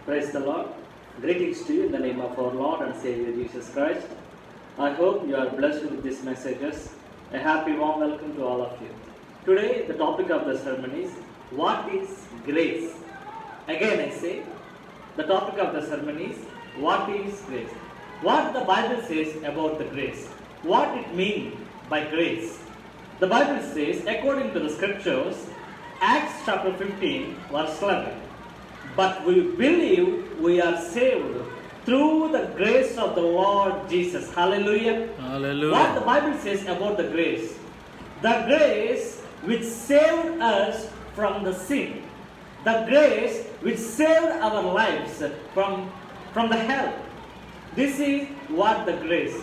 Praise the Lord. Greetings to you in the name of our Lord and Savior Jesus Christ. I hope you are blessed with these messages. A happy warm welcome to all of you. Today the topic of the sermon is what is grace? Again I say, the topic of the sermon is what is grace? What the Bible says about the grace? What it means by grace? The Bible says, according to the scriptures, Acts chapter 15 verse 11, but we believe we are saved through the grace of the Lord Jesus. Hallelujah. Hallelujah. What the Bible says about the grace? The grace which saved us from the sin. The grace which saved our lives from the hell. This is what the grace.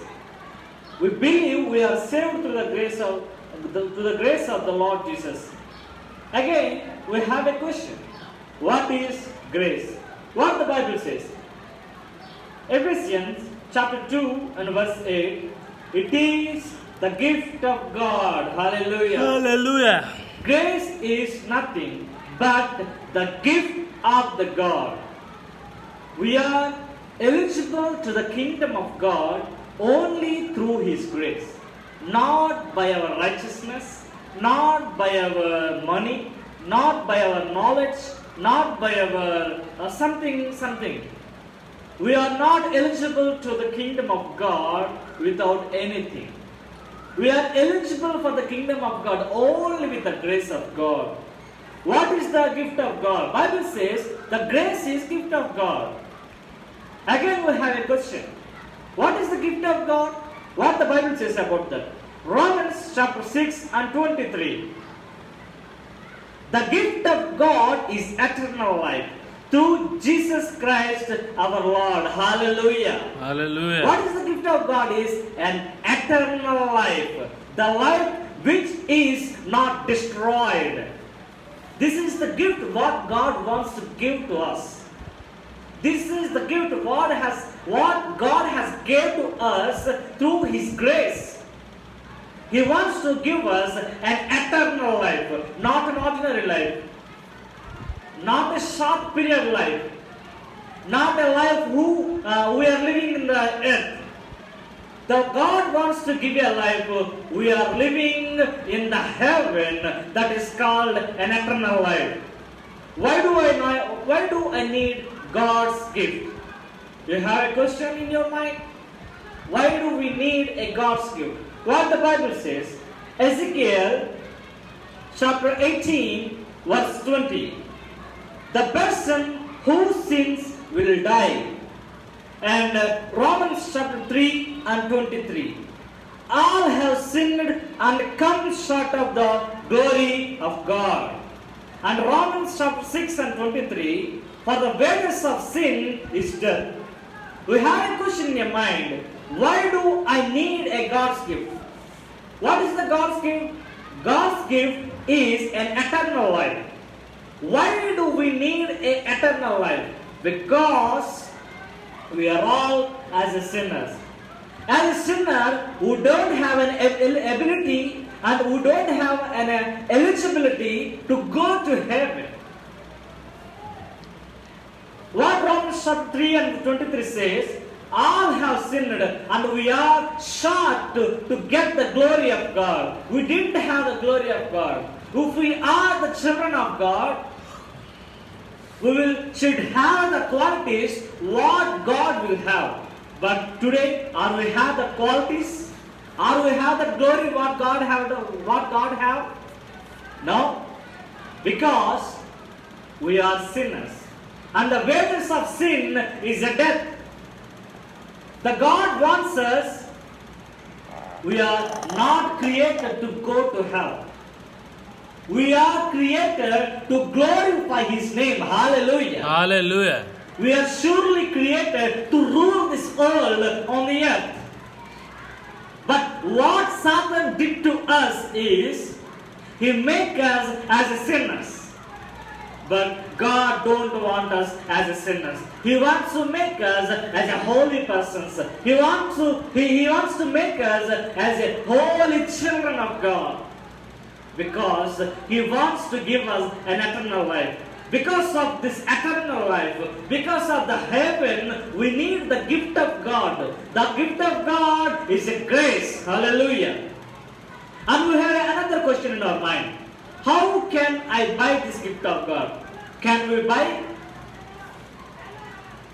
We believe we are saved through the grace of the Lord Jesus. Again, we have a question. What is grace? What the Bible says? Ephesians chapter 2 and verse 8. It is the gift of God. Hallelujah. Hallelujah. Grace is nothing but the gift of the God. We are eligible to the kingdom of God only through His grace. Not by our righteousness, not by our money, not by our knowledge, not by our something. We are not eligible to the kingdom of God without anything. We are eligible for the kingdom of God only with the grace of God. What is the gift of God? Bible says the grace is gift of God. Again we have a question. What is the gift of God? What the Bible says about that? Romans chapter 6 and 23. The gift of God is eternal life through Jesus Christ our Lord. Hallelujah. Hallelujah. What is the gift of God? Is an eternal life. The life which is not destroyed. This is the gift what God wants to give to us. This is the gift what God has gave to us through His grace. He wants to give us an eternal life, not an ordinary life, not a short period life, not a life who we are living in the earth. The God wants to give you a life. We are living in the heaven that is called an eternal life. Why do I need God's gift? You have a question in your mind? Why do we need a God's gift? What the Bible says, Ezekiel chapter 18 verse 20. The person who sins will die. And Romans chapter 3 and 23. All have sinned and come short of the glory of God. And Romans chapter 6 and 23. For the wages of sin is death. We have a question in your mind. Why do I need a God's gift? What is the God's gift? God's gift is an eternal life. Why do we need an eternal life? Because we are all as sinners. As a sinner who don't have an ability and who don't have an eligibility to go to heaven. What Romans chapter 3 and 23 says, all have sinned and we are short to get the glory of God. We didn't have the glory of God. If we are the children of God, we should have the qualities what God will have. But today, are we have the qualities? Are we have the glory what God have? No. Because we are sinners. And the wages of sin is a death. The God wants us. We are not created to go to hell. We are created to glorify His name. Hallelujah. Hallelujah. We are surely created to rule this world on the earth. But what Satan did to us is, he made us as sinners. But God don't want us as sinners. He wants to make us as a holy persons. He wants to make us as a holy children of God. Because He wants to give us an eternal life. Because of this eternal life, life. Because of the heaven, we need the gift of God. The gift of God is a grace. Hallelujah. And we have another question in our mind. How can I buy this gift of God? Can we buy it?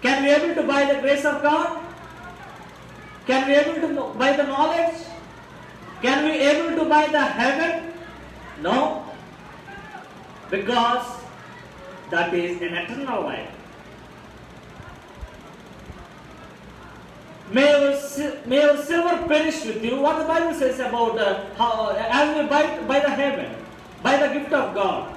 Can we able to buy the grace of God? Can we able to buy the knowledge? Can we able to buy the heaven? No. Because that is an eternal life. May your silver perish with you. What the Bible says about how as we buy the heaven, by the gift of God.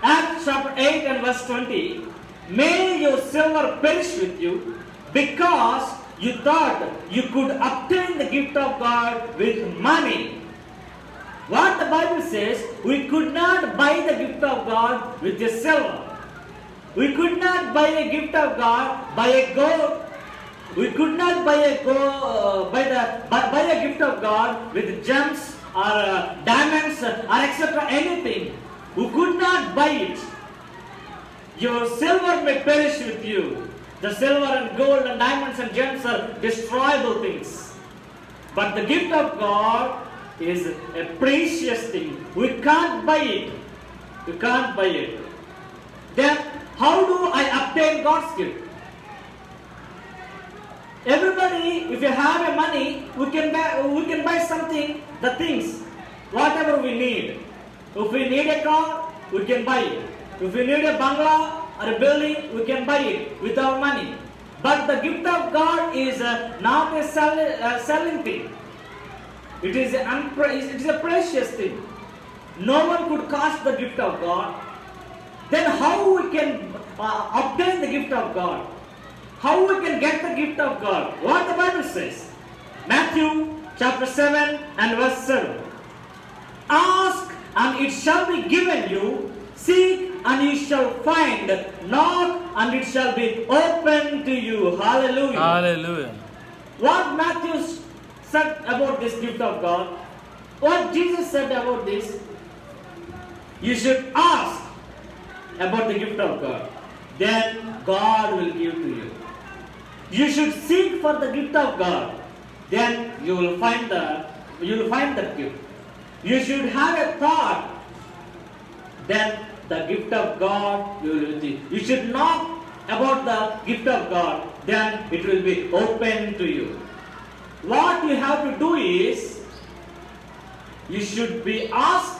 Acts chapter 8 and verse 20. May your silver perish with you, because you thought you could obtain the gift of God with money. What the Bible says, we could not buy the gift of God with a silver. We could not buy a gift of God by a gold. We could not buy a gift of God with gems or diamonds or etc. anything. We could not buy it. Your silver may perish with you. The silver and gold and diamonds and gems are destroyable things. But the gift of God is a precious thing. We can't buy it. You can't buy it. Then how do I obtain God's gift? Everybody, if you have a money, we can buy something, the things, whatever we need. If we need a car, we can buy it. If we need a bungalow or a building, we can buy it with our money. But the gift of God is not a selling thing. It is a precious thing. No one could cost the gift of God. Then how we can obtain the gift of God? How we can get the gift of God? What the Bible says. Matthew chapter 7 and verse 7. Ask and it shall be given you. Seek and you shall find. Knock and it shall be open to you. Hallelujah. Hallelujah. What Matthew said about this gift of God? What Jesus said about this? You should ask about the gift of God. Then God will give to you. You should seek for the gift of God. Then you will find that gift. You should have a thought. Then the gift of God you will receive. You should knock about the gift of God. Then it will be open to you. What you have to do is, you should be asked,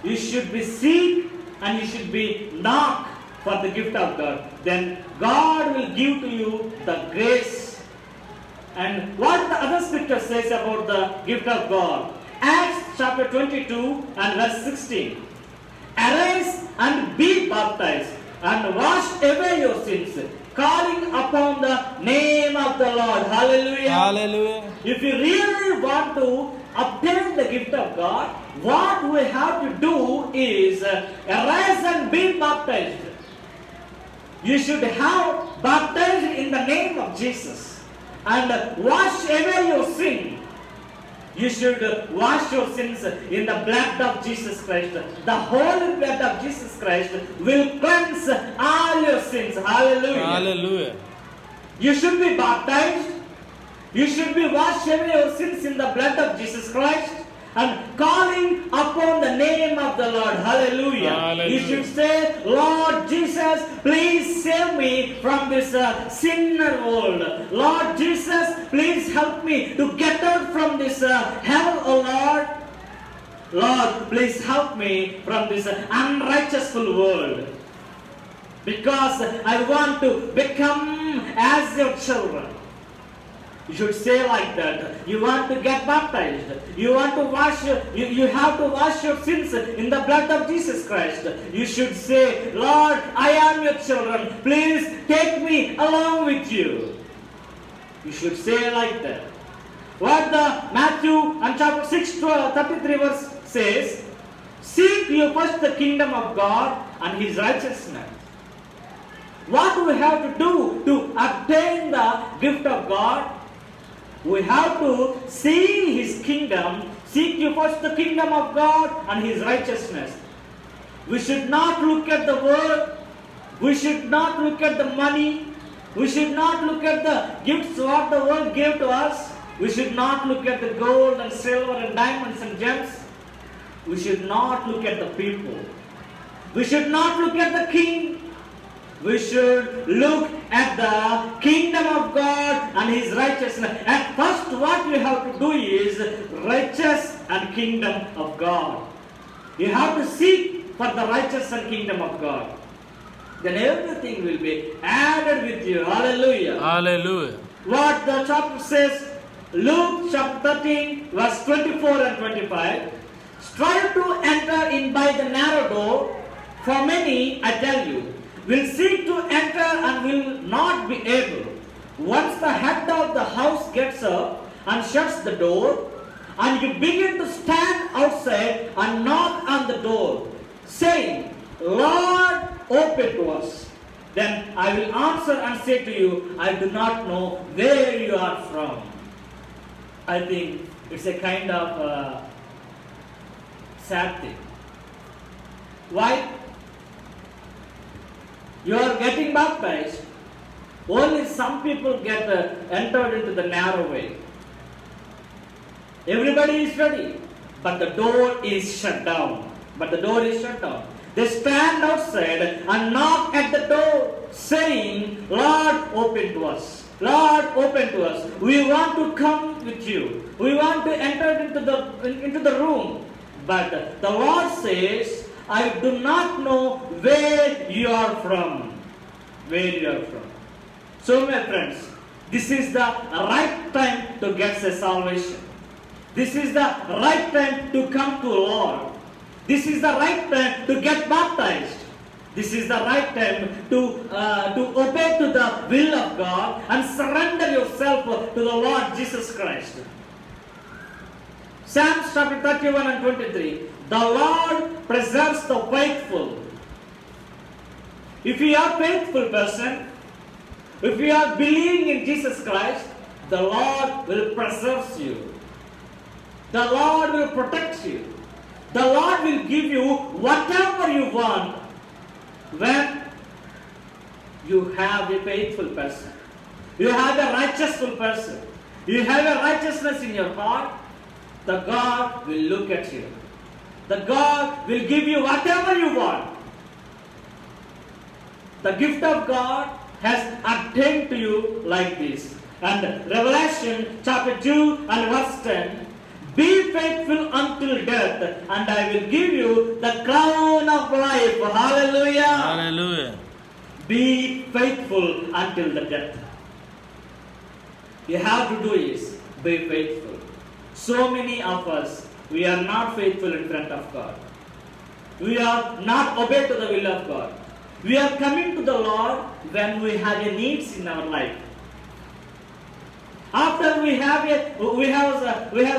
you should be seek, and you should be knock for the gift of God. Then God will give to you the grace. And what the other scripture says about the gift of God? Acts chapter 22 and verse 16. Arise and be baptized and wash away your sins, calling upon the name of the Lord. Hallelujah. Hallelujah. If you really want to obtain the gift of God, what we have to do is arise and be baptized. You should have baptized in the name of Jesus and wash away your sin. You should wash your sins in the blood of Jesus Christ. The holy blood of Jesus Christ will cleanse all your sins. Hallelujah. Hallelujah. You should be baptized. You should be washed away your sins in the blood of Jesus Christ and calling upon the name of the Lord. Hallelujah. Hallelujah. You should say, Lord Jesus, please save me from this sinner world. Lord Jesus, please help me to get out from this hell, oh Lord. Lord, please help me from this unrighteousful world. Because I want to become as your children. You should say like that. You want to get baptized. You want to wash. You have to wash your sins in the blood of Jesus Christ. You should say, Lord, I am your children. Please take me along with you. You should say like that. What the Matthew and chapter 6, 33 verse says, seek you first the kingdom of God and His righteousness. What do we have to do to obtain the gift of God? We have to see His kingdom. Seek you first the kingdom of God and His righteousness. We should not look at the world. We should not look at the money. We should not look at the gifts what the world gave to us. We should not look at the gold and silver and diamonds and gems. We should not look at the people. We should not look at the king. We should look at the kingdom of God and His righteousness. And first what you have to do is righteous and kingdom of God. You have to seek for the righteous and kingdom of God. Then everything will be added with you. Hallelujah. Hallelujah. What the chapter says, Luke chapter 13, verse 24 and 25. Strive to enter in by the narrow door, for many, I tell you, will seek to enter and will not be able. Once the head of the house gets up and shuts the door, and you begin to stand outside and knock on the door, saying, Lord, open to us. Then I will answer and say to you, I do not know where you are from. I think it's a kind of sad thing. Why? You are getting baptized. Only some people get entered into the narrow way. Everybody is ready, but the door is shut down. They stand outside and knock at the door, saying, Lord, open to us. Lord, open to us. We want to come with you. We want to enter into the room. But the Lord says, I do not know where you are from. So my friends, this is the right time to get the salvation. This is the right time to come to the Lord. This is the right time to get baptized. This is the right time to obey to the will of God and surrender yourself to the Lord Jesus Christ. Psalms chapter 31 and 23. The Lord preserves the faithful. If you are a faithful person, if you are believing in Jesus Christ, the Lord will preserve you. The Lord will protect you. The Lord will give you whatever you want when you have a faithful person. You have a righteousful person. You have a righteousness in your heart. The God will look at you. The God will give you whatever you want. The gift of God has obtained to you like this. And Revelation chapter 2 and verse 10. Be faithful until death, and I will give you the crown of life. Hallelujah. Hallelujah. Be faithful until the death. You have to do is be faithful. So many of us, we are not faithful in front of God. We are not obeyed to the will of God. We are coming to the Lord when we have a needs in our life. After we have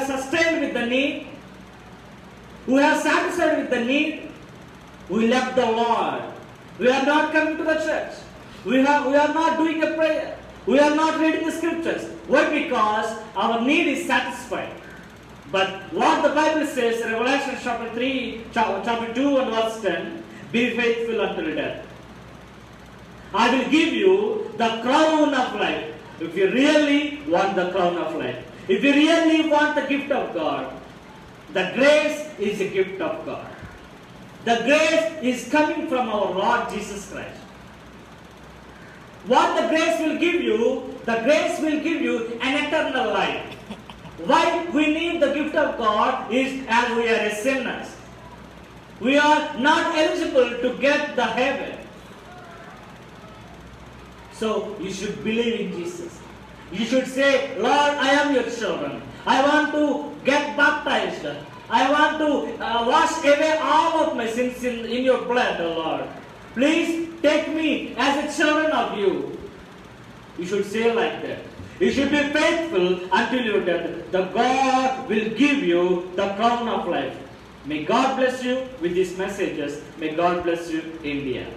sustained with the need, we have satisfied with the need, we left the Lord. We are not coming to the church. We are not doing a prayer. We are not reading the scriptures. Why? Because our need is satisfied. But what the Bible says, Revelation chapter 2 and verse 10, be faithful until death. I will give you the crown of life. If you really want the crown of life, if you really want the gift of God, the grace is a gift of God. The grace is coming from our Lord Jesus Christ. What the grace will give you? The grace will give you an eternal life. Why we need the gift of God is as we are sinners. We are not eligible to get the heaven. So you should believe in Jesus. You should say, Lord, I am your children. I want to get baptized. I want to wash away all of my sins in your blood, Lord. Please take me as a children of you. You should say like that. You should be faithful until your death. The God will give you the crown of life. May God bless you with these messages. May God bless you, India.